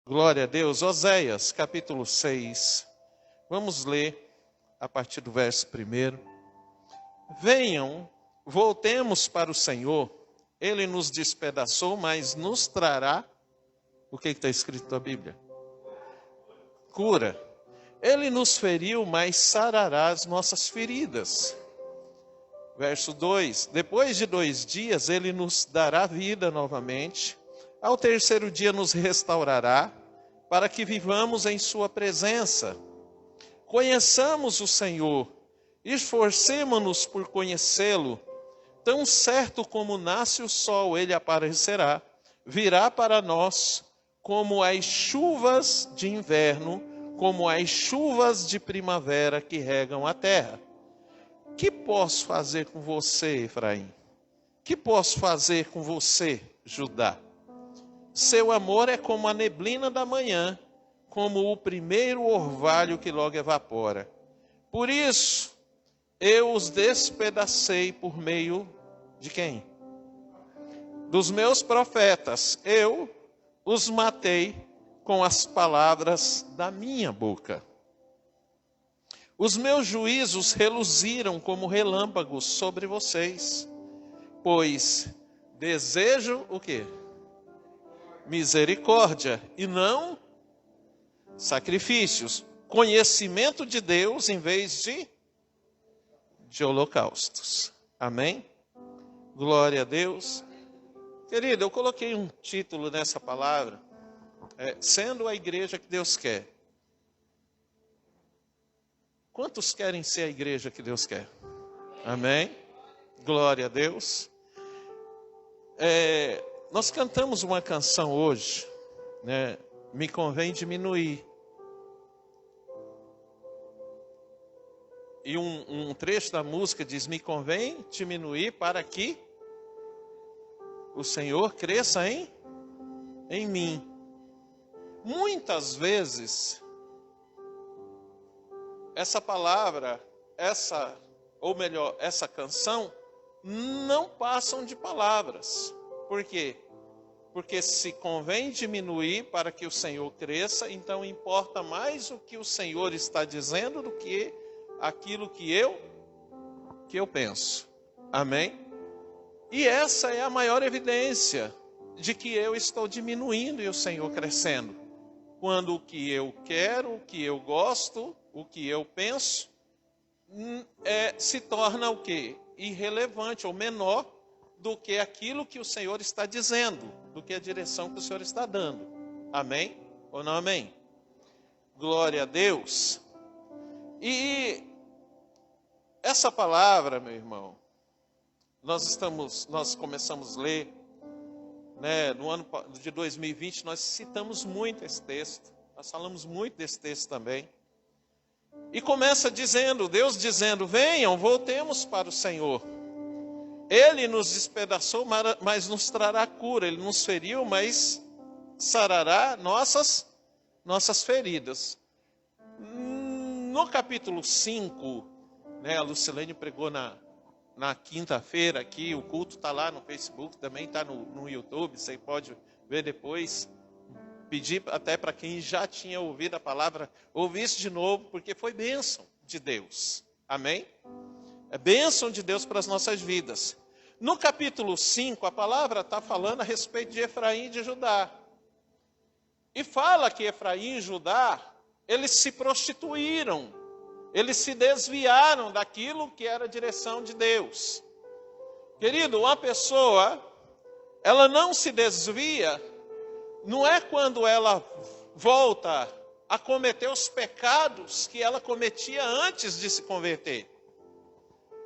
Glória a Deus. Oséias, capítulo 6. Vamos ler a partir do verso 1. Venham, voltemos para o Senhor. Ele nos despedaçou, mas nos trará. O que está escrito na Bíblia? Cura. Ele nos feriu, mas sarará as nossas feridas. Verso 2. Depois de 2 dias, ele nos dará vida novamente. Ao terceiro dia nos restaurará, para que vivamos em sua presença. Conheçamos o Senhor, esforcemo-nos por conhecê-lo. Tão certo como nasce o sol, ele aparecerá, virá para nós como as chuvas de inverno, como as chuvas de primavera que regam a terra. Que posso fazer com você, Efraim? Que posso fazer com você, Judá? Seu amor é como a neblina da manhã, como o primeiro orvalho que logo evapora. Por isso, eu os despedacei por meio de quem? Dos meus profetas. Eu os matei com as palavras da minha boca. Os meus juízos reluziram como relâmpagos sobre vocês, pois desejo o quê? Misericórdia e não sacrifícios, conhecimento de Deus em vez de holocaustos. Amém? Glória a Deus. Querido, eu coloquei um título nessa palavra, sendo a igreja que Deus quer. Quantos querem ser a igreja que Deus quer? Amém? Glória a Deus. Nós cantamos uma canção hoje, né? Me convém diminuir. E um trecho da música diz: me convém diminuir para que o Senhor cresça em mim. Muitas vezes, essa palavra, essa canção, não passam de palavras. Por quê? Porque se convém diminuir para que o Senhor cresça, então importa mais o que o Senhor está dizendo do que aquilo que eu penso. Amém? E essa é a maior evidência de que eu estou diminuindo e o Senhor crescendo. Quando o que eu quero, o que eu gosto, o que eu penso, se torna o quê? Irrelevante ou menor do que aquilo que o Senhor está dizendo, do que a direção que o Senhor está dando. Amém? Ou não amém? Glória a Deus. E essa palavra, meu irmão, nós começamos a ler, né, no ano de 2020, nós citamos muito esse texto, nós falamos muito desse texto também. E começa dizendo, Deus dizendo: venham, voltemos para o Senhor. Ele nos despedaçou, mas nos trará cura. Ele nos feriu, mas sarará nossas feridas. No capítulo 5, né, a Lucilene pregou na quinta-feira aqui, o culto está lá no Facebook, também está no YouTube, você pode ver depois. Pedir até para quem já tinha ouvido a palavra, ouvir isso de novo, porque foi bênção de Deus. Amém? É bênção de Deus para as nossas vidas. No capítulo 5, a palavra está falando a respeito de Efraim e de Judá. E fala que Efraim e Judá, eles se prostituíram, eles se desviaram daquilo que era a direção de Deus. Querido, uma pessoa, ela não se desvia, não é quando ela volta a cometer os pecados que ela cometia antes de se converter.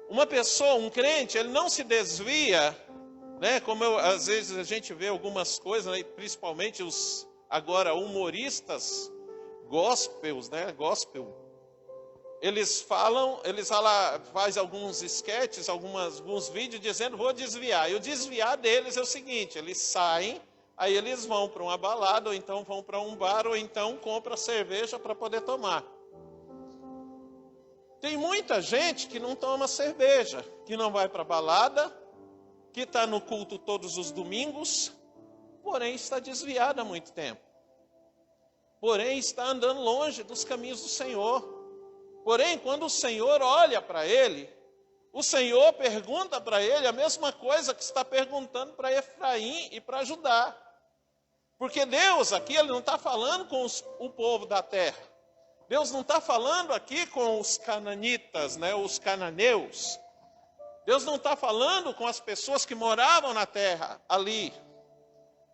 Uma pessoa, um crente, ele não se desvia, né? Como às vezes a gente vê algumas coisas, né? Principalmente os agora humoristas gospels, né? Gospel. Eles fazem alguns esquetes, alguns vídeos dizendo: vou desviar. E o desviar deles é o seguinte: eles saem, aí eles vão para uma balada, ou então vão para um bar, ou então compram cerveja para poder tomar. Tem muita gente que não toma cerveja, que não vai para a balada, que está no culto todos os domingos, porém está desviada há muito tempo. porém está andando longe dos caminhos do Senhor. Porém, quando o Senhor olha para ele, o Senhor pergunta para ele a mesma coisa que está perguntando para Efraim e para Judá. Porque Deus aqui, ele não está falando com o povo da terra. Deus não está falando aqui com os cananitas, né, os cananeus. Deus não está falando com as pessoas que moravam na terra ali,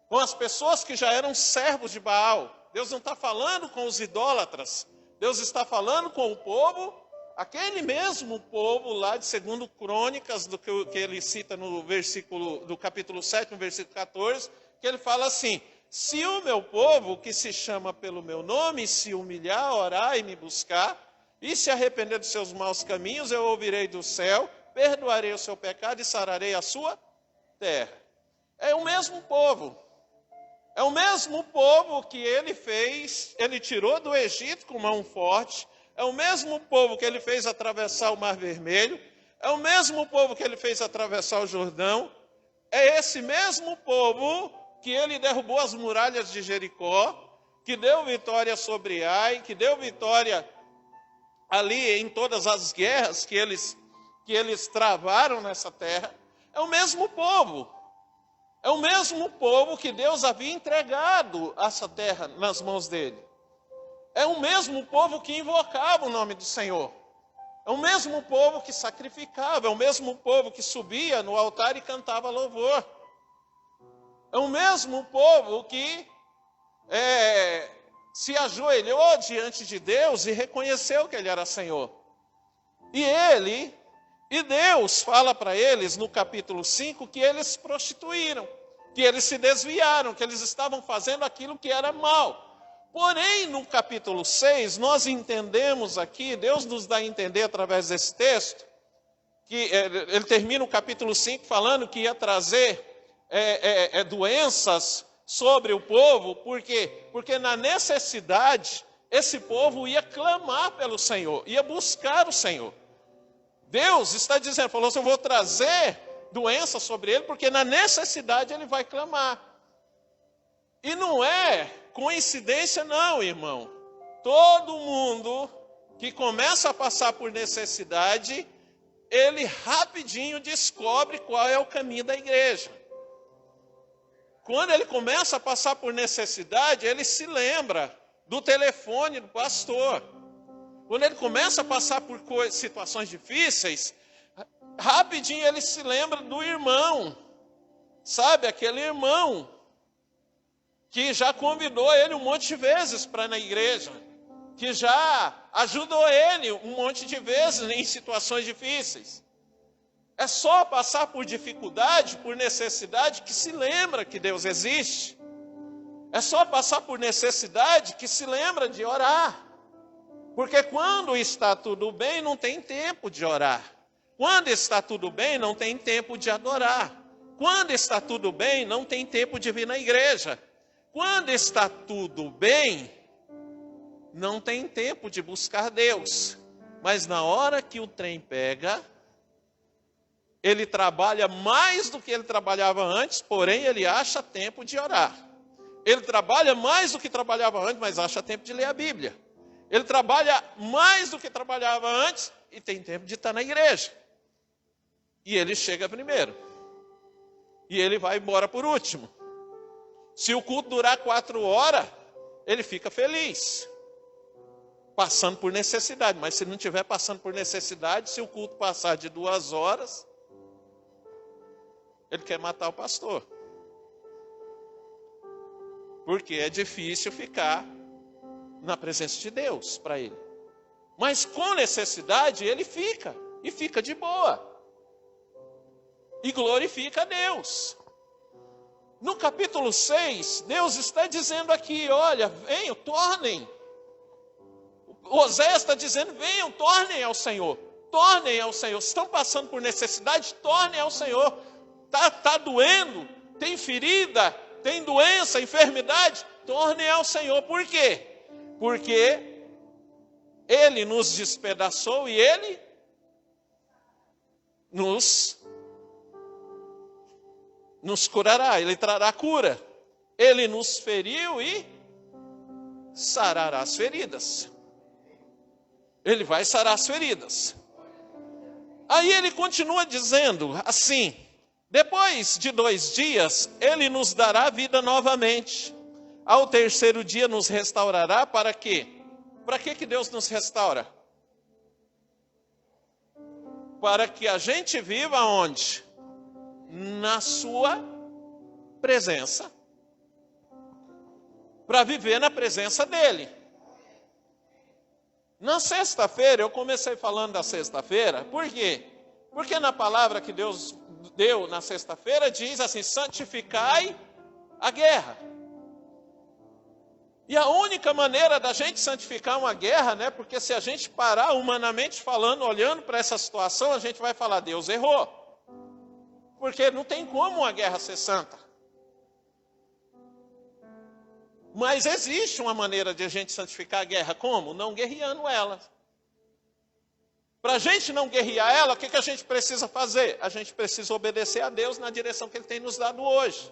com as pessoas que já eram servos de Baal. Deus não está falando com os idólatras. Deus está falando com o povo, aquele mesmo povo lá de 2 Crônicas, do que ele cita no versículo do capítulo 7, no versículo 14, que ele fala assim: se o meu povo, que se chama pelo meu nome, se humilhar, orar e me buscar, e se arrepender dos seus maus caminhos, eu ouvirei do céu, perdoarei o seu pecado e sararei a sua terra. É o mesmo povo. É o mesmo povo que ele fez, ele tirou do Egito com mão forte. É o mesmo povo que ele fez atravessar o Mar Vermelho. É o mesmo povo que ele fez atravessar o Jordão. É esse mesmo povo que ele derrubou as muralhas de Jericó, que deu vitória sobre Ai, que deu vitória ali em todas as guerras que eles travaram nessa terra. É o mesmo povo. É o mesmo povo que Deus havia entregado essa terra nas mãos dele. É o mesmo povo que invocava o nome do Senhor. É o mesmo povo que sacrificava. É o mesmo povo que subia no altar e cantava louvor. É o mesmo povo que se ajoelhou diante de Deus e reconheceu que ele era Senhor. E Deus fala para eles no capítulo 5 que eles se prostituíram, que eles se desviaram, que eles estavam fazendo aquilo que era mal. Porém, no capítulo 6, nós entendemos aqui, Deus nos dá a entender através desse texto, que ele termina o capítulo 5 falando que ia trazer doenças sobre o povo. Por quê? Porque na necessidade, esse povo ia clamar pelo Senhor, ia buscar o Senhor. Deus está dizendo, falou assim: eu vou trazer doença sobre ele, porque na necessidade ele vai clamar. E não é coincidência não, irmão. Todo mundo que começa a passar por necessidade, ele rapidinho descobre qual é o caminho da igreja. Quando ele começa a passar por necessidade, ele se lembra do telefone do pastor. Quando ele começa a passar por situações difíceis, rapidinho ele se lembra do irmão. Sabe, aquele irmão que já convidou ele um monte de vezes para ir na igreja, que já ajudou ele um monte de vezes em situações difíceis. É só passar por dificuldade, por necessidade, que se lembra que Deus existe. É só passar por necessidade que se lembra de orar. Porque quando está tudo bem, não tem tempo de orar. Quando está tudo bem, não tem tempo de adorar. Quando está tudo bem, não tem tempo de vir na igreja. Quando está tudo bem, não tem tempo de buscar Deus. Mas na hora que o trem pega, ele trabalha mais do que ele trabalhava antes, porém ele acha tempo de orar. Ele trabalha mais do que trabalhava antes, mas acha tempo de ler a Bíblia. Ele trabalha mais do que trabalhava antes e tem tempo de estar na igreja. E ele chega primeiro. E ele vai embora por último. Se o culto durar 4 horas, ele fica feliz. Passando por necessidade. Mas se não estiver passando por necessidade, se o culto passar de 2 horas, ele quer matar o pastor. Porque é difícil ficar na presença de Deus para ele. Mas com necessidade ele fica. E fica de boa. E glorifica a Deus. No capítulo 6, Deus está dizendo aqui: olha, venham, tornem. Oséias está dizendo: venham, tornem ao Senhor. Tornem ao Senhor. Se estão passando por necessidade, tornem ao Senhor. Está doendo, tem ferida, tem doença, enfermidade, tornem ao Senhor. Por quê? Porque Ele nos despedaçou e Ele nos curará, Ele trará cura. Ele nos feriu e sarará as feridas. Ele vai sarar as feridas. Aí ele continua dizendo assim: depois de 2 dias, ele nos dará vida novamente. Ao 3º dia nos restaurará para quê? Para que Deus nos restaura? Para que a gente viva onde? Na sua presença. Para viver na presença dele. Na sexta-feira, eu comecei falando da sexta-feira, por quê? Porque na palavra que Deus deu na sexta-feira, diz assim: santificai a guerra. E a única maneira da gente santificar uma guerra, né? Porque se a gente parar humanamente falando, olhando para essa situação, a gente vai falar: Deus errou. Porque não tem como uma guerra ser santa. Mas existe uma maneira de a gente santificar a guerra. Como? Não guerreando ela. Para a gente não guerrear ela, o que a gente precisa fazer? A gente precisa obedecer a Deus na direção que Ele tem nos dado hoje.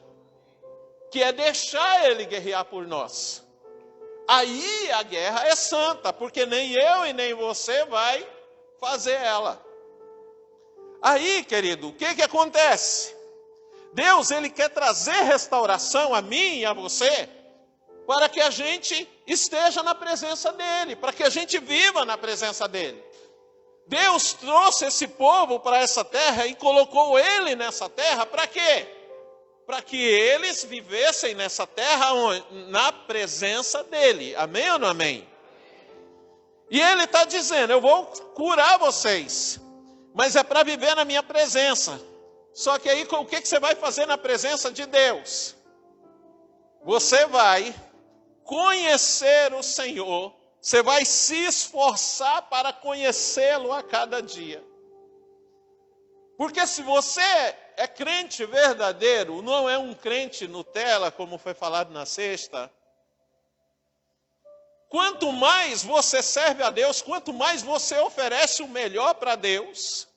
Que é deixar Ele guerrear por nós. Aí a guerra é santa, porque nem eu e nem você vai fazer ela. Aí, querido, o que acontece? Deus, Ele quer trazer restauração a mim e a você, para que a gente esteja na presença dEle, para que a gente viva na presença dEle. Deus trouxe esse povo para essa terra e colocou ele nessa terra para quê? Para que eles vivessem nessa terra na presença dele. Amém ou não amém? E ele está dizendo: eu vou curar vocês, mas é para viver na minha presença. Só que aí o que você vai fazer na presença de Deus? Você vai conhecer o Senhor, você vai se esforçar para conhecê-lo a cada dia. Porque se você é crente verdadeiro, não é um crente Nutella, como foi falado na sexta, quanto mais você serve a Deus, quanto mais você oferece o melhor para Deus,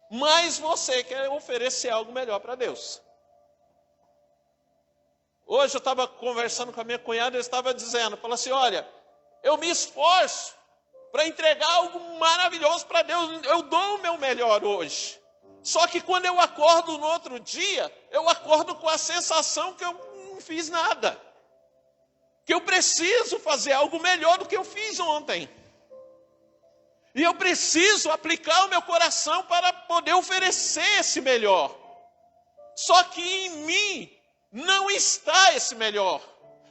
mais você quer oferecer algo melhor para Deus. Hoje eu estava conversando com a minha cunhada, eu estava dizendo, falou assim: olha, eu me esforço para entregar algo maravilhoso para Deus, eu dou o meu melhor hoje. Só que quando eu acordo no outro dia, eu acordo com a sensação que eu não fiz nada. Que eu preciso fazer algo melhor do que eu fiz ontem. E eu preciso aplicar o meu coração para poder oferecer esse melhor. Só que em mim não está esse melhor.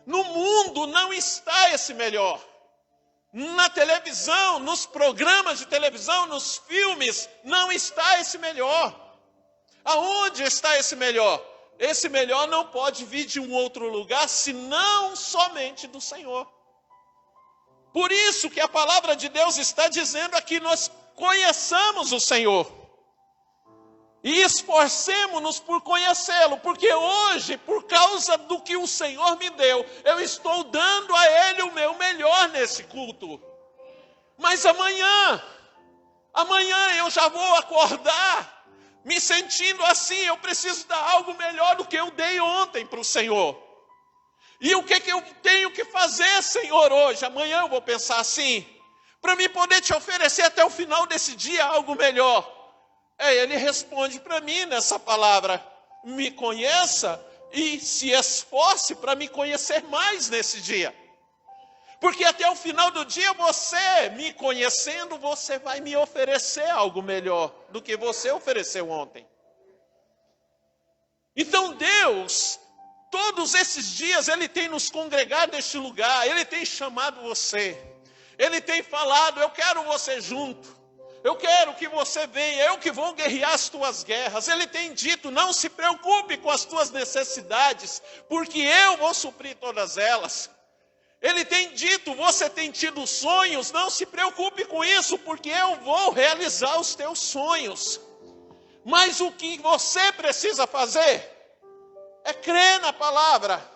No mundo não está esse melhor. Na televisão, nos programas de televisão, nos filmes, não está esse melhor. Aonde está esse melhor? Esse melhor não pode vir de um outro lugar, senão somente do Senhor. Por isso que a palavra de Deus está dizendo aqui: nós conheçamos o Senhor. E esforcemos-nos por conhecê-lo, porque hoje, por causa do que o Senhor me deu, eu estou dando a Ele o meu melhor nesse culto. Mas amanhã eu já vou acordar, me sentindo assim: eu preciso dar algo melhor do que eu dei ontem para o Senhor. E o que eu tenho que fazer, Senhor, hoje? Amanhã eu vou pensar assim, para mim poder te oferecer até o final desse dia algo melhor. Ele responde para mim nessa palavra: me conheça e se esforce para me conhecer mais nesse dia. Porque até o final do dia, você me conhecendo, você vai me oferecer algo melhor do que você ofereceu ontem. Então Deus, todos esses dias, Ele tem nos congregado neste lugar, Ele tem chamado você, Ele tem falado: eu quero você junto. Eu quero que você venha, eu que vou guerrear as tuas guerras. Ele tem dito: não se preocupe com as tuas necessidades, porque eu vou suprir todas elas. Ele tem dito: você tem tido sonhos, não se preocupe com isso, porque eu vou realizar os teus sonhos. Mas o que você precisa fazer é crer na palavra.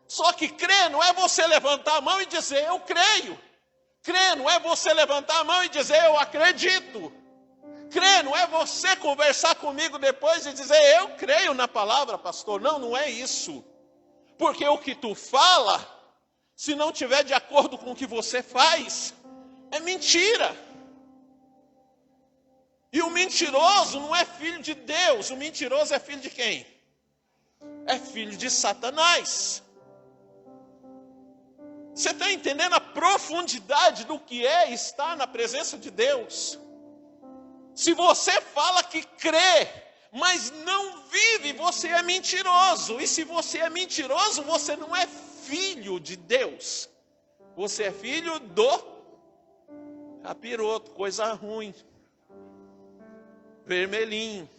Só que crer não é você levantar a mão e dizer: eu creio. Crer não é você levantar a mão e dizer: eu acredito. Crer não é você conversar comigo depois e dizer: eu creio na palavra, pastor. Não, não é isso. Porque o que tu fala, se não tiver de acordo com o que você faz, é mentira. E o mentiroso não é filho de Deus, o mentiroso é filho de quem? É filho de Satanás. Você está entendendo a profundidade do que é estar na presença de Deus? Se você fala que crê, mas não vive, você é mentiroso. E se você é mentiroso, você não é filho de Deus. Você é filho do capiroto, coisa ruim. Vermelhinho,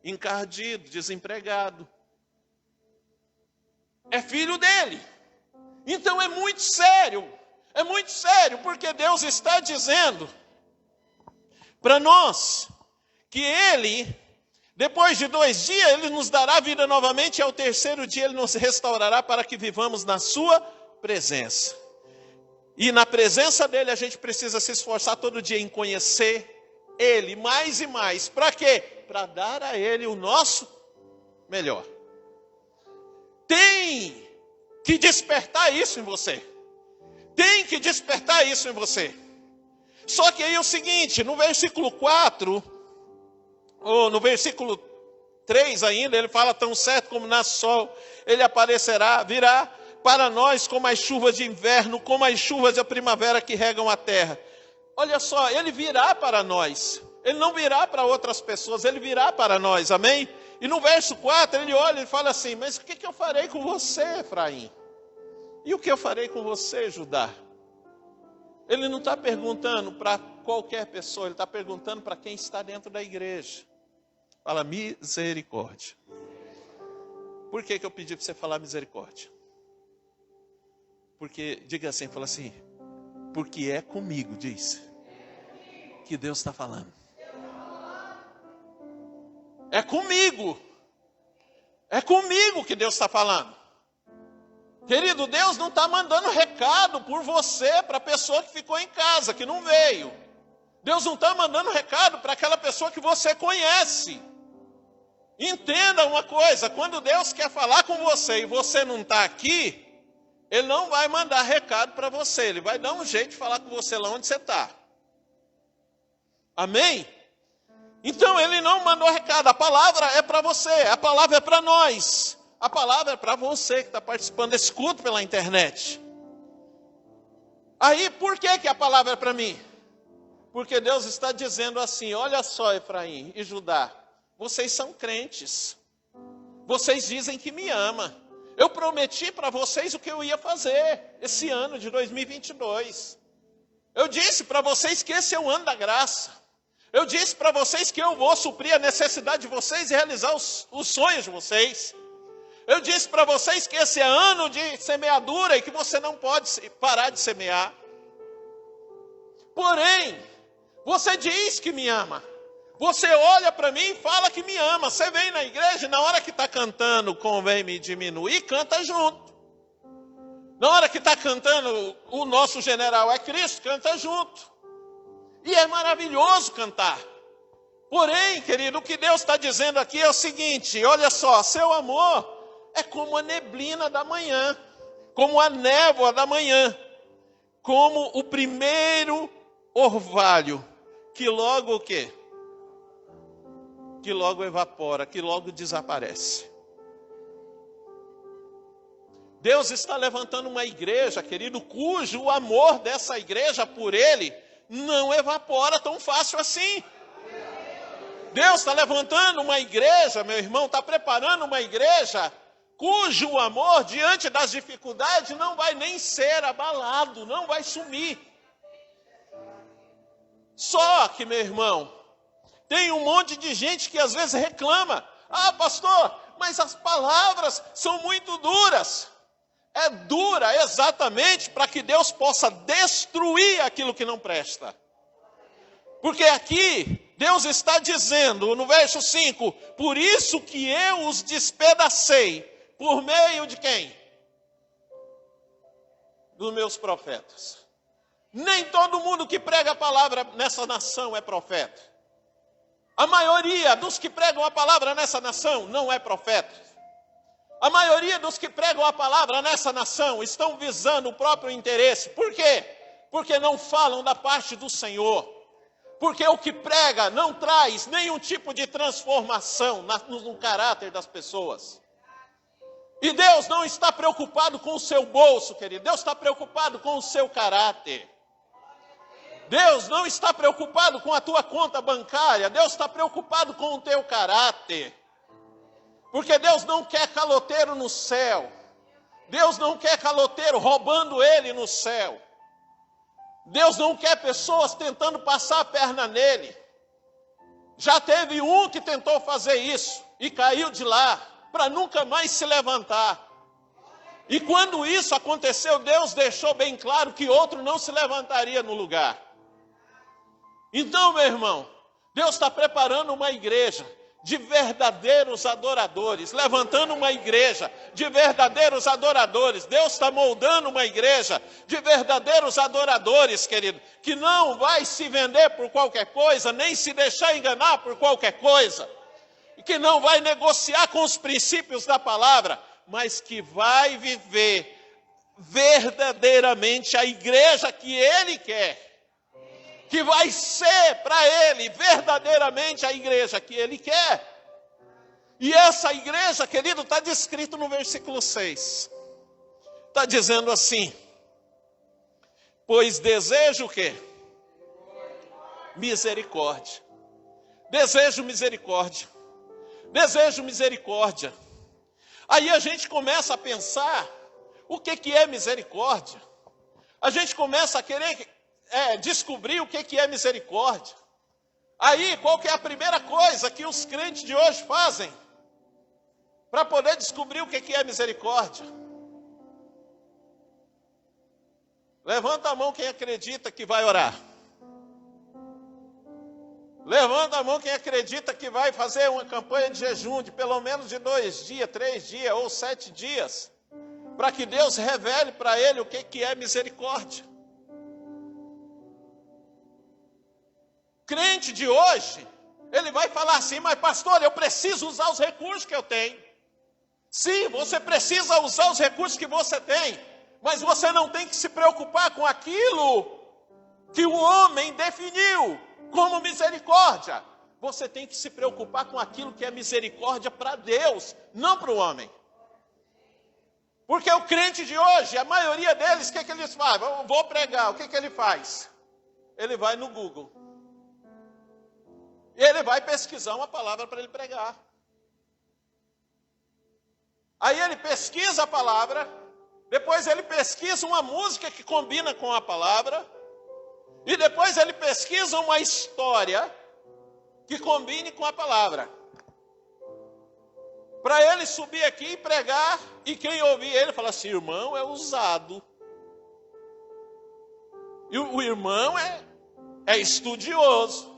encardido, desempregado. É filho dele. Então é muito sério, porque Deus está dizendo para nós que Ele, depois de 2 dias, Ele nos dará vida novamente, e ao 3º dia Ele nos restaurará para que vivamos na sua presença. E na presença dEle a gente precisa se esforçar todo dia em conhecer Ele mais e mais. Para quê? Para dar a Ele o nosso melhor. Tem que despertar isso em você. Tem que despertar isso em você. Só que aí é o seguinte, no versículo 4, ou no versículo 3 ainda, ele fala: tão certo como nasce o sol, ele aparecerá, virá para nós como as chuvas de inverno, como as chuvas da primavera que regam a terra. Olha só, ele virá para nós. Ele não virá para outras pessoas, ele virá para nós, amém? E no verso 4 ele olha e fala assim: mas o que eu farei com você, Efraim? E o que eu farei com você, Judá? Ele não está perguntando para qualquer pessoa, ele está perguntando para quem está dentro da igreja. Fala misericórdia. Por que eu pedi para você falar misericórdia? Porque, diga assim, fala assim: porque é comigo, diz, que Deus está falando. É comigo que Deus está falando. Querido, Deus não está mandando recado por você para a pessoa que ficou em casa, que não veio. Deus não está mandando recado para aquela pessoa que você conhece. Entenda uma coisa, quando Deus quer falar com você e você não está aqui, Ele não vai mandar recado para você, Ele vai dar um jeito de falar com você lá onde você está. Amém? Então Ele não mandou recado, a palavra é para você, a palavra é para nós. A palavra é para você que está participando desse culto pela internet. Aí, por que a palavra é para mim? Porque Deus está dizendo assim: olha só, Efraim e Judá, vocês são crentes. Vocês dizem que me amam. Eu prometi para vocês o que eu ia fazer esse ano de 2022. Eu disse para vocês que esse é o ano da graça. Eu disse para vocês que eu vou suprir a necessidade de vocês e realizar os sonhos de vocês. Eu disse para vocês que esse é ano de semeadura e que você não pode parar de semear. Porém, você diz que me ama. Você olha para mim e fala que me ama. Você vem na igreja e na hora que está cantando convém me diminuir, canta junto. Na hora que está cantando o nosso general é Cristo, canta junto. E é maravilhoso cantar. Porém, querido, o que Deus está dizendo aqui é o seguinte: olha só, seu amor é como a neblina da manhã, como a névoa da manhã, como o primeiro orvalho, que logo o quê? Que logo evapora, que logo desaparece. Deus está levantando uma igreja, querido, cujo amor dessa igreja por Ele não evapora tão fácil assim. Deus está levantando uma igreja, meu irmão, está preparando uma igreja cujo amor, diante das dificuldades, não vai nem ser abalado, não vai sumir. Só que, meu irmão, tem um monte de gente que às vezes reclama: ah, pastor, mas as palavras são muito duras. É dura exatamente para que Deus possa destruir aquilo que não presta. Porque aqui Deus está dizendo no verso 5: por isso que eu os despedacei. Por meio de quem? Dos meus profetas. Nem todo mundo que prega a palavra nessa nação é profeta. A maioria dos que pregam a palavra nessa nação não é profeta. A maioria dos que pregam a palavra nessa nação estão visando o próprio interesse. Por quê? Porque não falam da parte do Senhor. Porque o que prega não traz nenhum tipo de transformação no caráter das pessoas. E Deus não está preocupado com o seu bolso, querido. Deus está preocupado com o seu caráter. Deus não está preocupado com a tua conta bancária. Deus está preocupado com o teu caráter. Porque Deus não quer caloteiro no céu. Deus não quer caloteiro roubando ele no céu. Deus não quer pessoas tentando passar a perna nele. Já teve um que tentou fazer isso e caiu de lá para nunca mais se levantar. E quando isso aconteceu, Deus deixou bem claro que outro não se levantaria no lugar. Então, meu irmão, Deus está preparando uma igreja de verdadeiros adoradores, levantando uma igreja de verdadeiros adoradores. Deus está moldando uma igreja de verdadeiros adoradores, querido, que não vai se vender por qualquer coisa, nem se deixar enganar por qualquer coisa, e que não vai negociar com os princípios da palavra, mas que vai viver verdadeiramente a igreja que Ele quer, que vai ser para Ele verdadeiramente a igreja que Ele quer. E essa igreja, querido, está descrito no versículo 6. Está dizendo assim: pois desejo o quê? Misericórdia. Desejo misericórdia. Desejo misericórdia. Aí a gente começa a pensar, o que é misericórdia? A gente começa a querer descobrir o que é misericórdia. Aí, qual que é a primeira coisa que os crentes de hoje fazem para poder descobrir o que é misericórdia? Levanta a mão quem acredita que vai orar. Levanta a mão quem acredita que vai fazer uma campanha de jejum de pelo menos de 2 dias, 3 dias ou 7 dias, para que Deus revele para ele o que é misericórdia. Crente de hoje, ele vai falar assim: mas pastor, eu preciso usar os recursos que eu tenho. Sim, você precisa usar os recursos que você tem, mas você não tem que se preocupar com aquilo que o homem definiu como misericórdia. Você tem que se preocupar com aquilo que é misericórdia para Deus, não para o homem. Porque o crente de hoje, a maioria deles, o que eles fazem? Eu vou pregar, o que ele faz? Ele vai no Google. E ele vai pesquisar uma palavra para ele pregar. Aí ele pesquisa a palavra, depois ele pesquisa uma música que combina com a palavra, e depois ele pesquisa uma história que combine com a palavra. Para ele subir aqui e pregar, e quem ouvir ele fala assim: irmão é usado. E o irmão é estudioso.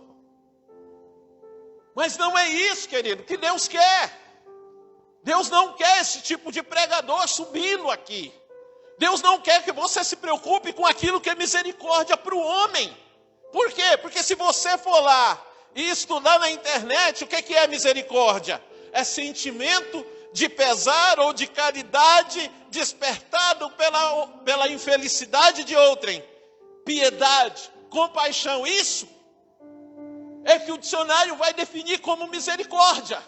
Mas não é isso, querido, que Deus quer. Deus não quer esse tipo de pregador subindo aqui. Deus não quer que você se preocupe com aquilo que é misericórdia para o homem. Por quê? Porque se você for lá e estudar na internet o que é misericórdia, é sentimento de pesar ou de caridade despertado pela infelicidade de outrem. Piedade, compaixão, isso é que o dicionário vai definir como misericórdia.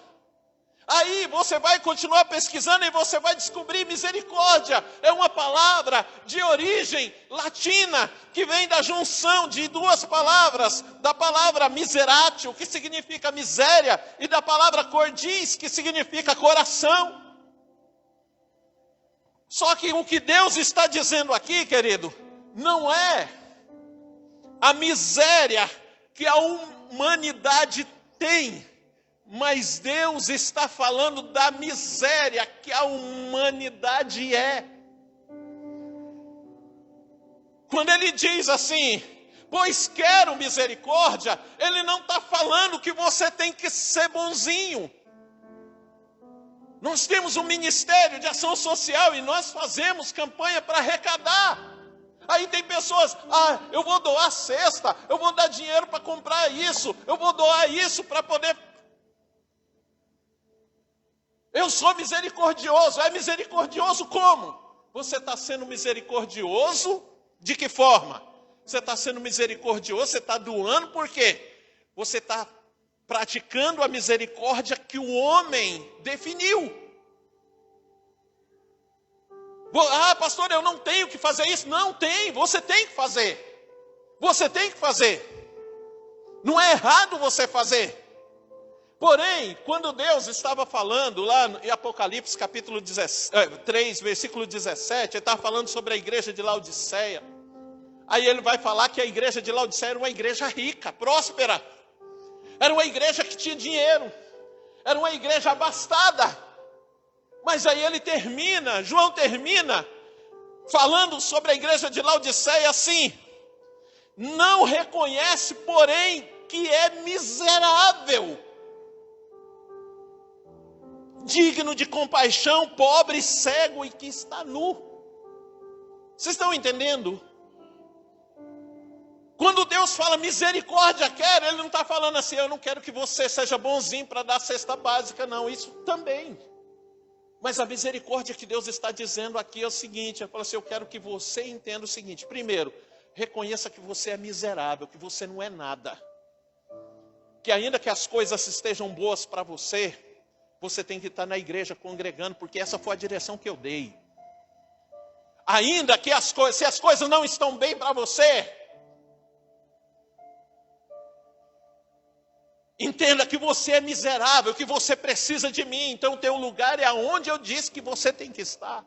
Aí você vai continuar pesquisando e você vai descobrir misericórdia. É uma palavra de origem latina, que vem da junção de 2 palavras, da palavra miseratio, que significa miséria, e da palavra cordis, que significa coração. Só que o que Deus está dizendo aqui, querido, não é a miséria que a humanidade tem, mas Deus está falando da miséria que a humanidade é. Quando ele diz assim, pois quero misericórdia, ele não está falando que você tem que ser bonzinho. Nós temos um ministério de ação social e nós fazemos campanha para arrecadar. Aí tem pessoas, eu vou doar cesta, eu vou dar dinheiro para comprar isso, eu vou doar isso para poder... Eu sou misericordioso. É misericordioso como? Você está sendo misericordioso de que forma? Você está sendo misericordioso, você está doando por quê? Você está praticando a misericórdia que o homem definiu. Ah, pastor, eu não tenho que fazer isso. Não tem, você tem que fazer. Você tem que fazer. Não é errado você fazer. Porém, quando Deus estava falando lá em Apocalipse capítulo 3, versículo 17, ele estava falando sobre a igreja de Laodiceia. Aí ele vai falar que a igreja de Laodiceia era uma igreja rica, próspera. Era uma igreja que tinha dinheiro. Era uma igreja abastada. Mas aí ele termina, João termina, falando sobre a igreja de Laodiceia assim: não reconhece, porém, que é miserável, digno de compaixão, pobre, cego e que está nu. Vocês estão entendendo? Quando Deus fala misericórdia quero, Ele não está falando assim, eu não quero que você seja bonzinho para dar a cesta básica, não, isso também. Mas a misericórdia que Deus está dizendo aqui é o seguinte, Ele fala assim, eu quero que você entenda o seguinte, primeiro, reconheça que você é miserável, que você não é nada. Que ainda que as coisas estejam boas para você, você tem que estar na igreja congregando, porque essa foi a direção que eu dei. Ainda que se as coisas não estão bem para você, entenda que você é miserável, que você precisa de mim. Então o teu lugar é aonde eu disse que você tem que estar.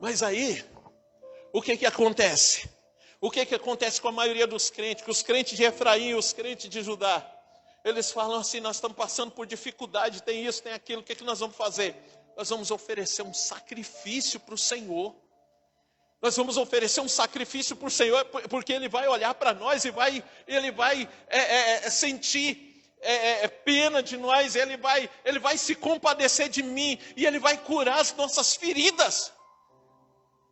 Mas aí, o que acontece? O que acontece com a maioria dos crentes? Que os crentes de Efraim e os crentes de Judá, eles falam assim, nós estamos passando por dificuldade, tem isso, tem aquilo, o que nós vamos fazer? Nós vamos oferecer um sacrifício para o Senhor. Nós vamos oferecer um sacrifício para o Senhor, porque Ele vai olhar para nós e Ele vai sentir pena de nós, Ele vai se compadecer de mim, e Ele vai curar as nossas feridas.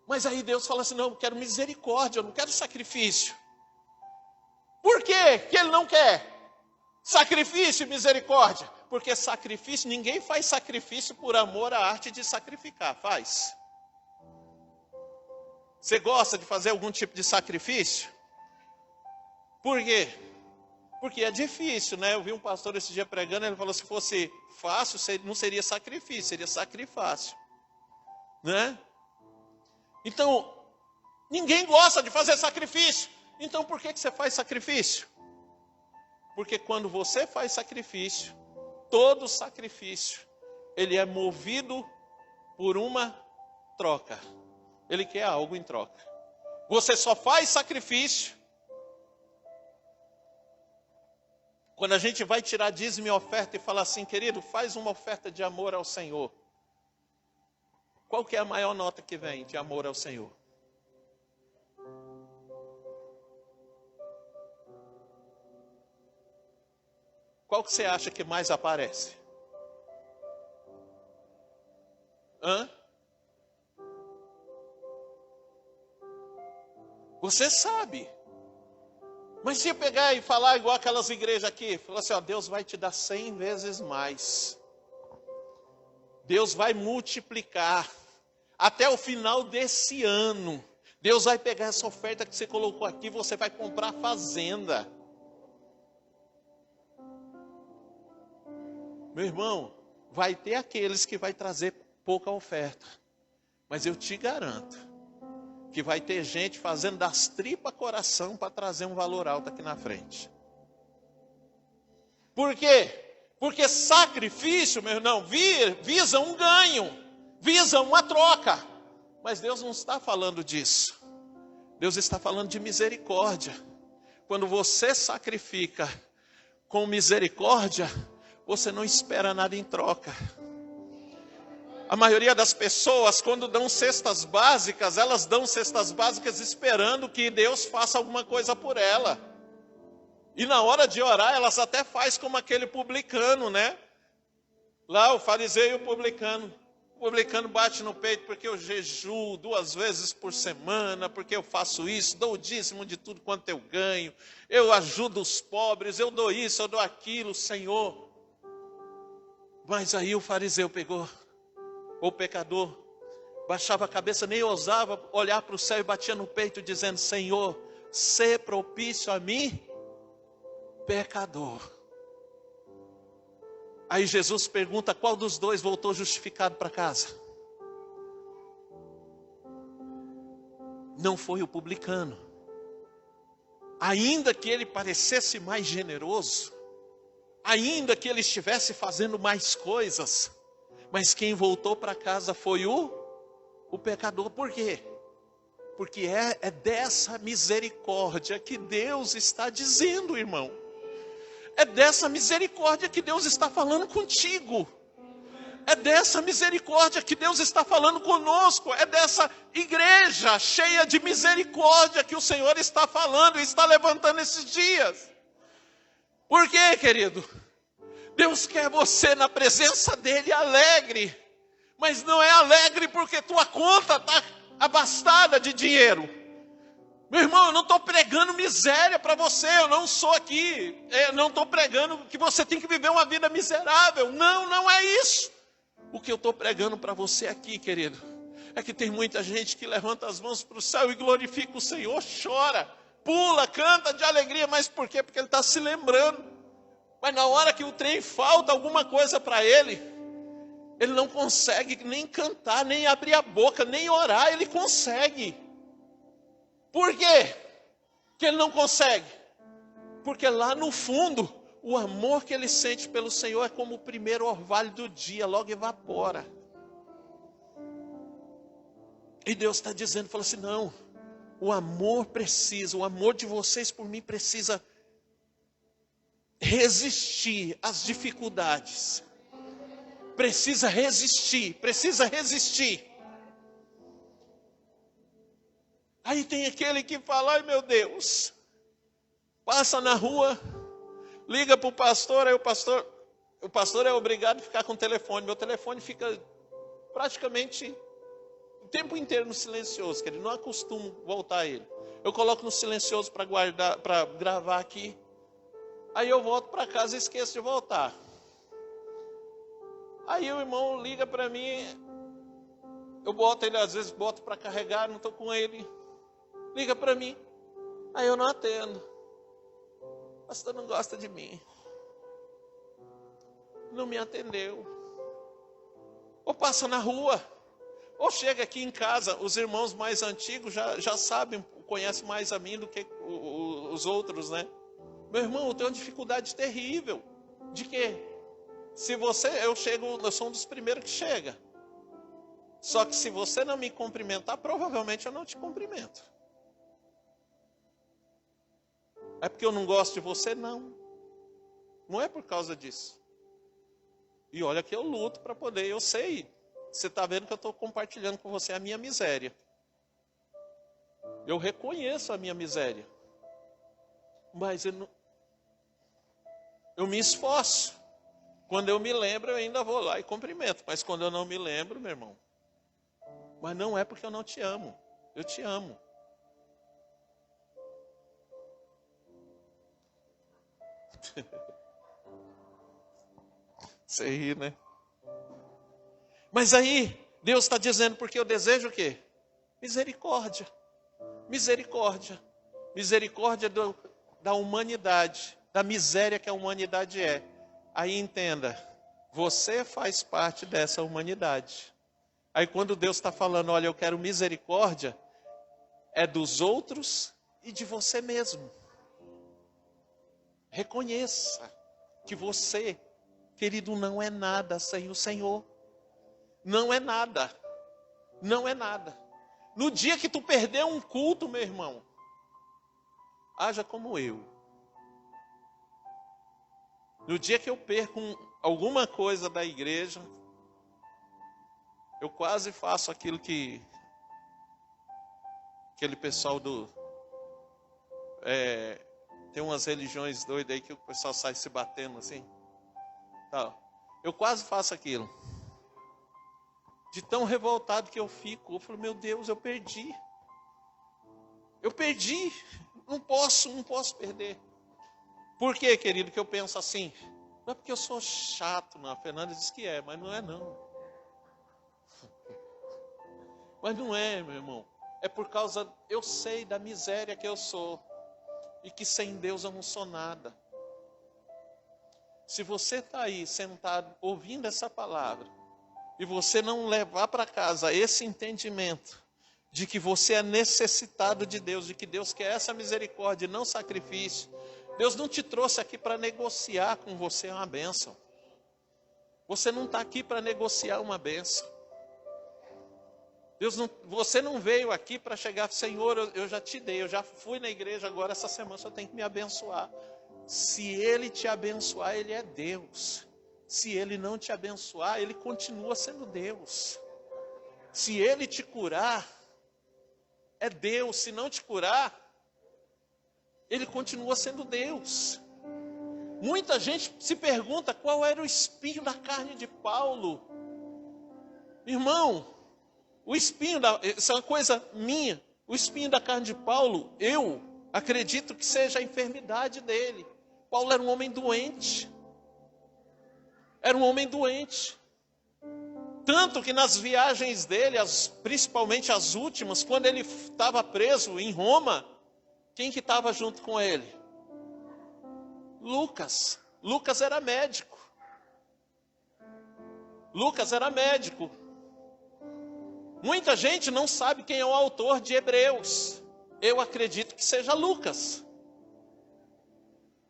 Mas aí Deus fala assim, não, eu quero misericórdia, eu não quero sacrifício. Por quê que Ele não quer sacrifício e misericórdia? Porque sacrifício, ninguém faz sacrifício por amor à arte de sacrificar, faz. Você gosta de fazer algum tipo de sacrifício? Por quê? Porque é difícil, né? Eu vi um pastor esse dia pregando, ele falou, se fosse fácil, não seria sacrifício, seria sacrifácio. Né? Então, ninguém gosta de fazer sacrifício. Então, por que você faz sacrifício? Porque quando você faz sacrifício, todo sacrifício, ele é movido por uma troca. Ele quer algo em troca. Você só faz sacrifício quando a gente vai tirar dízimo e oferta e falar assim, querido, faz uma oferta de amor ao Senhor. Qual que é a maior nota que vem de amor ao Senhor? Qual que você acha que mais aparece? Hã? Você sabe. Mas se eu pegar e falar igual aquelas igrejas aqui, falar assim, ó, Deus vai te dar 100 vezes mais. Deus vai multiplicar. Até o final desse ano, Deus vai pegar essa oferta que você colocou aqui, você vai comprar fazenda. Meu irmão, vai ter aqueles que vai trazer pouca oferta. Mas eu te garanto que vai ter gente fazendo das tripas coração para trazer um valor alto aqui na frente. Por quê? Porque sacrifício, meu irmão, visa um ganho, visa uma troca. Mas Deus não está falando disso. Deus está falando de misericórdia. Quando você sacrifica com misericórdia, você não espera nada em troca. A maioria das pessoas, quando dão cestas básicas, elas dão cestas básicas esperando que Deus faça alguma coisa por ela. E na hora de orar, elas até faz como aquele publicano, né? Lá o fariseu e o publicano. O publicano bate no peito porque eu jejuo 2 vezes por semana, porque eu faço isso, dou o dízimo de tudo quanto eu ganho, eu ajudo os pobres, eu dou isso, eu dou aquilo, Senhor. Mas aí o fariseu pegou, ou o pecador, baixava a cabeça, nem ousava olhar para o céu e batia no peito dizendo: Senhor, sê propício a mim, pecador. Aí Jesus pergunta qual dos dois voltou justificado para casa. Não foi o publicano. Ainda que ele parecesse mais generoso, ainda que ele estivesse fazendo mais coisas, mas quem voltou para casa foi o pecador. Por quê? Porque é dessa misericórdia que Deus está dizendo, irmão. É dessa misericórdia que Deus está falando contigo. É dessa misericórdia que Deus está falando conosco. É dessa igreja cheia de misericórdia que o Senhor está falando e está levantando esses dias. Por quê, querido? Deus quer você na presença dEle alegre. Mas não é alegre porque tua conta está abastada de dinheiro. Meu irmão, eu não estou pregando miséria para você, eu não sou aqui, eu não estou pregando que você tem que viver uma vida miserável. Não, não é isso. O que eu estou pregando para você aqui, querido, é que tem muita gente que levanta as mãos para o céu e glorifica o Senhor, chora, pula, canta de alegria, mas por quê? Porque ele está se lembrando. Mas na hora que o trem falta alguma coisa para ele não consegue nem cantar, nem abrir a boca, nem orar, ele consegue. Por quê que ele não consegue? Porque lá no fundo, o amor que ele sente pelo Senhor é como o primeiro orvalho do dia, logo evapora. E Deus está dizendo, fala assim, não, o amor de vocês por mim precisa resistir às dificuldades. Precisa resistir. Aí tem aquele que fala, ai meu Deus, passa na rua, liga para o pastor, aí o pastor é obrigado a ficar com o telefone. Meu telefone fica praticamente o tempo inteiro no silencioso, que ele não acostuma voltar a ele. Eu coloco no silencioso para guardar, para gravar aqui. Aí eu volto para casa e esqueço de voltar. Aí o irmão liga para mim, eu boto ele, às vezes boto para carregar, não estou com ele. Liga para mim, aí eu não atendo. O pastor não gosta de mim. Não me atendeu. Ou passa na rua, ou chega aqui em casa. Os irmãos mais antigos já sabem, conhecem mais a mim do que os outros, né? Meu irmão, eu tenho uma dificuldade terrível. De quê? Eu sou um dos primeiros que chega. Só que se você não me cumprimentar, provavelmente eu não te cumprimento. É porque eu não gosto de você? Não. Não é por causa disso. E olha que eu luto para poder, eu sei. Você está vendo que eu estou compartilhando com você a minha miséria. Eu reconheço a minha miséria. Mas eu me esforço. Quando eu me lembro, eu ainda vou lá e cumprimento. Mas quando eu não me lembro, meu irmão. Mas não é porque eu não te amo. Eu te amo. Você ri, né? Mas aí, Deus está dizendo, porque eu desejo o quê? Misericórdia. Misericórdia. Misericórdia da humanidade, da miséria que a humanidade é. Aí entenda, você faz parte dessa humanidade. Aí quando Deus está falando, olha, eu quero misericórdia, é dos outros e de você mesmo. Reconheça que você, querido, não é nada sem o Senhor. Não é nada. Não é nada. No dia que tu perder um culto, meu irmão, haja como eu. No dia que eu perco alguma coisa da igreja, eu quase faço aquilo que aquele pessoal tem umas religiões doidas aí que o pessoal sai se batendo assim. Tá. Eu quase faço aquilo. De tão revoltado que eu fico. Eu falo, meu Deus, eu perdi. Eu perdi. Não posso perder. Por quê, querido, que eu penso assim? Não é porque eu sou chato, não. A Fernanda diz que é, mas não é não. Mas não é, meu irmão. É por causa, eu sei da miséria que eu sou. E que sem Deus eu não sou nada. Se você está aí sentado ouvindo essa palavra e você não levar para casa esse entendimento de que você é necessitado de Deus, de que Deus quer essa misericórdia e não sacrifício, Deus não te trouxe aqui para negociar com você uma bênção. Você não está aqui para negociar uma bênção. Você não veio aqui para chegar, Senhor, eu já te dei, eu já fui na igreja, agora essa semana só tem que me abençoar. Se Ele te abençoar, Ele é Deus. Se Ele não te abençoar, Ele continua sendo Deus. Se Ele te curar, é Deus. Se não te curar, Ele continua sendo Deus. Muita gente se pergunta qual era o espinho da carne de Paulo. Irmão, o espinho, isso é uma coisa minha. O espinho da carne de Paulo, eu acredito que seja a enfermidade dele. Paulo era um homem doente. Era um homem doente. Tanto que nas viagens dele, principalmente as últimas, quando ele estava preso em Roma, quem que estava junto com ele? Lucas. Lucas era médico. Lucas era médico. Muita gente não sabe quem é o autor de Hebreus. Eu acredito que seja Lucas.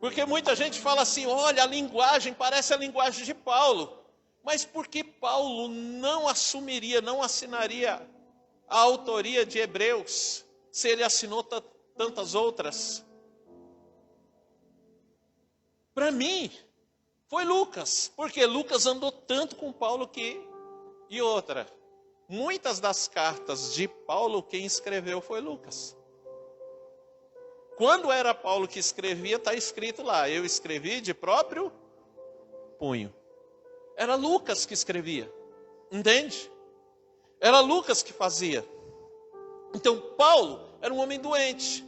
Porque muita gente fala assim, olha, a linguagem parece a linguagem de Paulo. Mas por que Paulo não assumiria, não assinaria a autoria de Hebreus, se ele assinou tantas outras? Para mim, foi Lucas. Porque Lucas andou tanto com Paulo que... E outra, muitas das cartas de Paulo, quem escreveu foi Lucas. Quando era Paulo que escrevia, está escrito lá, eu escrevi de próprio punho. Era Lucas que escrevia, entende? Era Lucas que fazia. Então Paulo era um homem doente.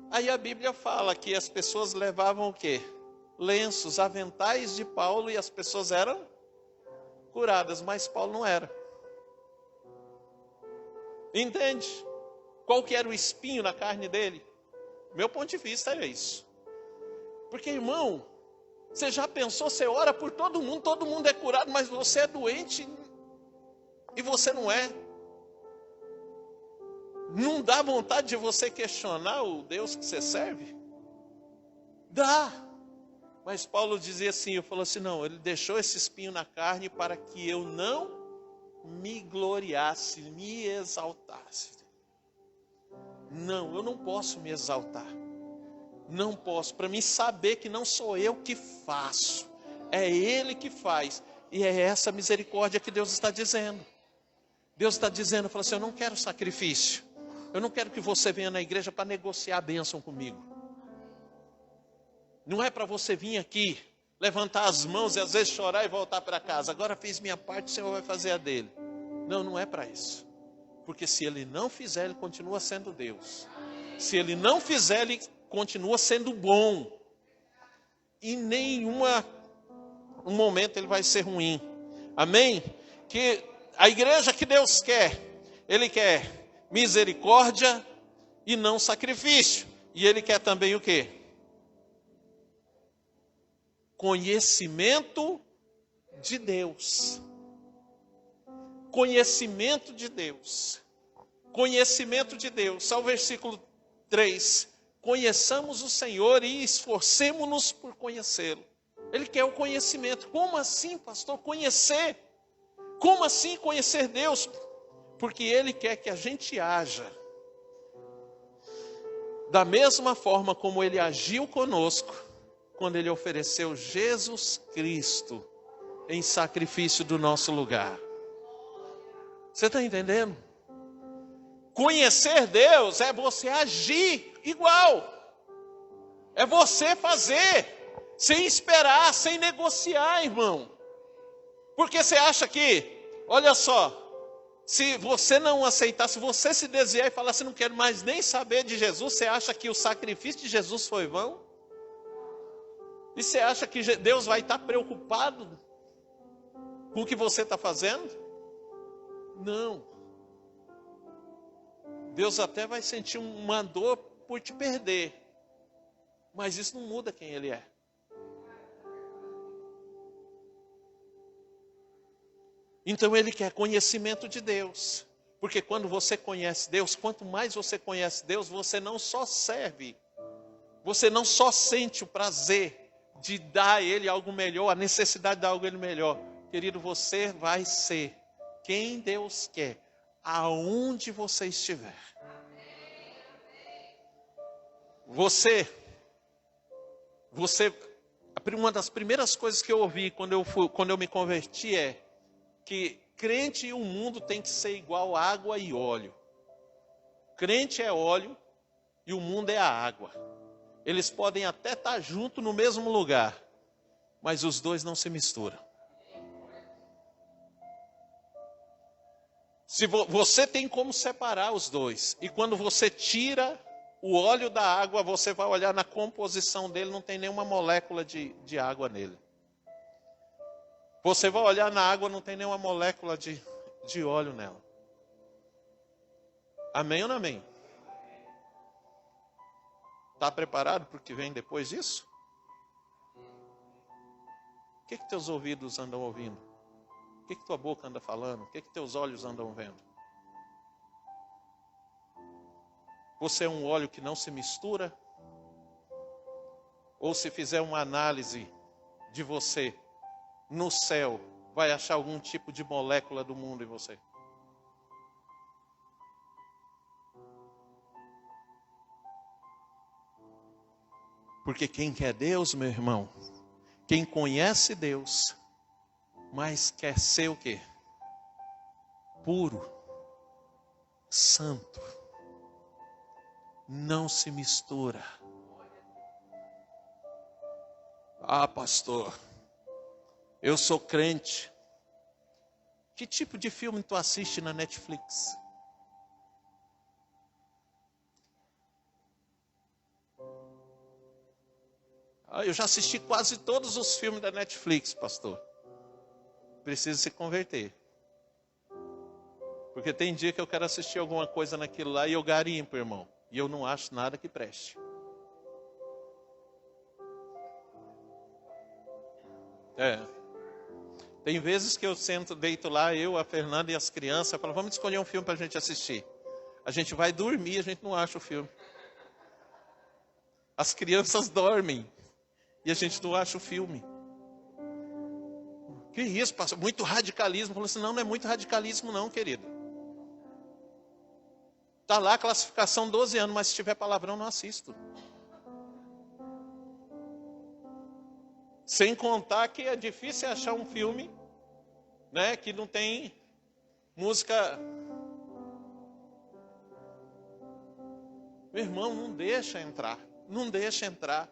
Aí a Bíblia fala que as pessoas levavam o quê? Lenços, aventais de Paulo e as pessoas eram curadas, mas Paulo não era. Entende? Qual que era o espinho na carne dele? Meu ponto de vista é isso. Porque, irmão, você já pensou, você ora por todo mundo é curado, mas você é doente e você não é. Não dá vontade de você questionar o Deus que você serve? Dá. Mas Paulo dizia assim, eu falo assim, não, ele deixou esse espinho na carne para que eu não me gloriasse, me exaltasse. Não, eu não posso me exaltar. Não posso. Para mim saber que não sou eu que faço. É Ele que faz. E é essa misericórdia que Deus está dizendo. Deus está dizendo, fala assim, eu não quero sacrifício. Eu não quero que você venha na igreja para negociar a bênção comigo. Não é para você vir aqui, levantar as mãos e às vezes chorar e voltar para casa. Agora fiz minha parte, o Senhor vai fazer a dele. Não, não é para isso. Porque se Ele não fizer, Ele continua sendo Deus. Se Ele não fizer, Ele continua sendo bom. Em nenhum momento Ele vai ser ruim. Amém? Que a igreja que Deus quer, Ele quer misericórdia e não sacrifício. E Ele quer também o quê? Conhecimento de Deus. Conhecimento de Deus. Conhecimento de Deus. Ao versículo 3. Conheçamos o Senhor e esforcemo-nos por conhecê-lo. Ele quer o conhecimento. Como assim, pastor? Conhecer? Como assim conhecer Deus? Porque Ele quer que a gente haja da mesma forma como Ele agiu conosco, quando Ele ofereceu Jesus Cristo em sacrifício do nosso lugar. Você está entendendo? Conhecer Deus é você agir igual. É você fazer, sem esperar, sem negociar, irmão. Porque você acha que, olha só, Se você não aceitar, se você se desviar e falar assim, não quero mais nem saber de Jesus, você acha que o sacrifício de Jesus foi vão? E você acha que Deus vai estar preocupado com o que você está fazendo? Não. Deus até vai sentir uma dor por te perder, mas isso não muda quem Ele é. Então Ele quer conhecimento de Deus, porque quando você conhece Deus, quanto mais você conhece Deus, você não só serve, você não só sente o prazer de dar a Ele algo melhor, a necessidade de dar algo a Ele melhor. Querido, você vai ser quem Deus quer, aonde você estiver. Uma das primeiras coisas que eu ouvi quando eu me converti é que crente e o mundo tem que ser igual água e óleo. Crente é óleo e o mundo é a água. Eles podem até estar juntos no mesmo lugar, mas os dois não se misturam. Você tem como separar os dois. E quando você tira o óleo da água, você vai olhar na composição dele, não tem nenhuma molécula de água nele. Você vai olhar na água, não tem nenhuma molécula de óleo nela. Amém ou não amém? Está preparado para o que vem depois disso? O que teus ouvidos andam ouvindo? O que tua boca anda falando? O que teus olhos andam vendo? Você é um óleo que não se mistura? Ou se fizer uma análise de você no céu, vai achar algum tipo de molécula do mundo em você? Porque quem quer Deus, meu irmão, quem conhece Deus, mas quer ser o quê? Puro, santo, não se mistura. Ah, pastor, eu sou crente. Que tipo de filme tu assiste na Netflix? Eu já assisti quase todos os filmes da Netflix, pastor. Preciso se converter. Porque tem dia que eu quero assistir alguma coisa naquilo lá e eu garimpo, irmão. E eu não acho nada que preste. Tem vezes que eu sento, deito lá, eu, a Fernanda e as crianças, falo, vamos escolher um filme para a gente assistir. A gente vai dormir, a gente não acha o filme. As crianças dormem e a gente não acha o filme. Que isso, pastor? Muito radicalismo. Falou assim, não é muito radicalismo não, querido. Está lá a classificação 12 anos, mas se tiver palavrão, não assisto. Sem contar que é difícil achar um filme, né, que não tem música. Meu irmão, não deixa entrar. Não deixa entrar.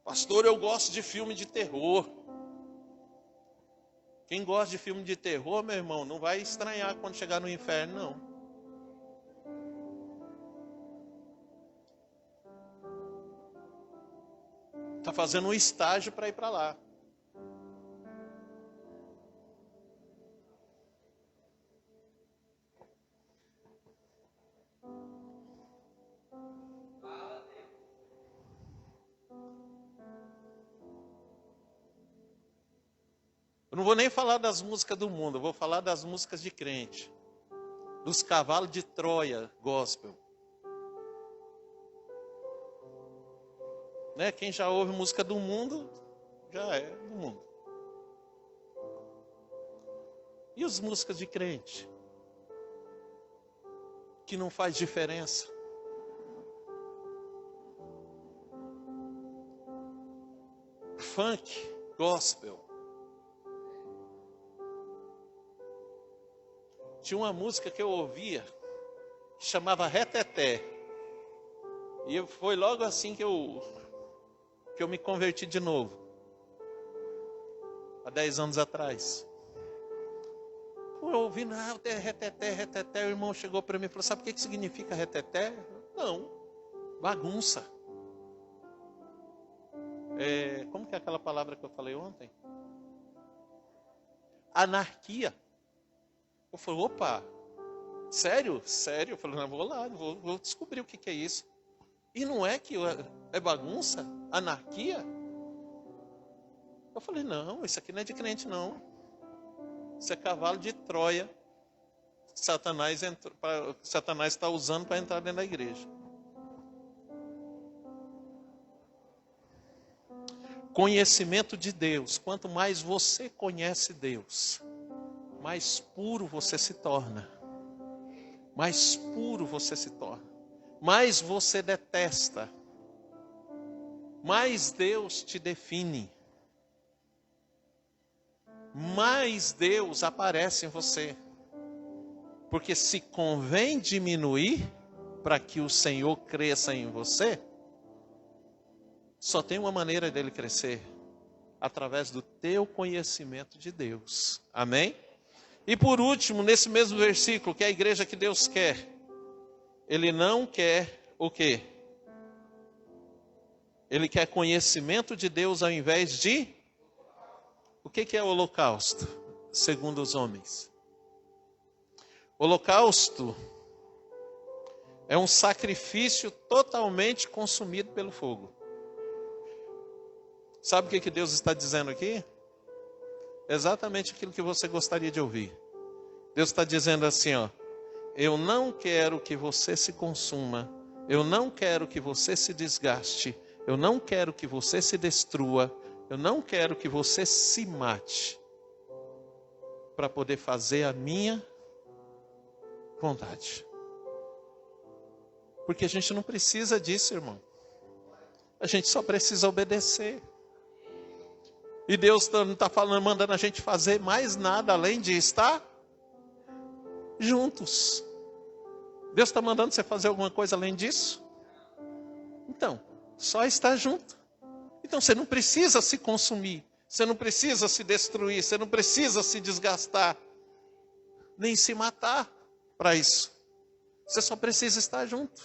Pastor, eu gosto de filme de terror. Quem gosta de filme de terror, meu irmão, não vai estranhar quando chegar no inferno, não. Está fazendo um estágio para ir para lá. Eu não vou nem falar das músicas do mundo, eu vou falar das músicas de crente. Dos cavalos de Troia, gospel. Né? Quem já ouve música do mundo, já é do mundo. E as músicas de crente? Que não faz diferença. Funk, gospel. Tinha uma música que eu ouvia, que chamava Reteté. E foi logo assim que eu me converti de novo. Há 10 anos atrás. Eu ouvi, não, reteté, reteté. O irmão chegou para mim e falou, sabe o que significa reteté? Não, bagunça. Como que é aquela palavra que eu falei ontem? Anarquia. Eu falei, opa, sério? Sério? Eu falei, não, vou lá, vou descobrir o que é isso. E não é que é bagunça? Anarquia? Eu falei, não, isso aqui não é de crente não. Isso é cavalo de Troia. Satanás está usando para entrar dentro da igreja. Conhecimento de Deus. Quanto mais você conhece Deus, mais puro você se torna. Mais puro você se torna. Mais você detesta. Mais Deus te define. Mais Deus aparece em você. Porque se convém diminuir para que o Senhor cresça em você, só tem uma maneira dele crescer, através do teu conhecimento de Deus. Amém? E por último, nesse mesmo versículo, que é a igreja que Deus quer, Ele não quer o quê? Ele quer conhecimento de Deus ao invés de... O que é o holocausto, segundo os homens? Holocausto é um sacrifício totalmente consumido pelo fogo. Sabe o que Deus está dizendo aqui? Exatamente aquilo que você gostaria de ouvir. Deus está dizendo assim, ó, eu não quero que você se consuma, eu não quero que você se desgaste, eu não quero que você se destrua, eu não quero que você se mate para poder fazer a minha vontade. Porque a gente não precisa disso, irmão. A gente só precisa obedecer. E Deus não está mandando a gente fazer mais nada além de estar juntos. Deus está mandando você fazer alguma coisa além disso? Então, só estar junto. Então você não precisa se consumir, você não precisa se destruir, você não precisa se desgastar, nem se matar para isso. Você só precisa estar junto.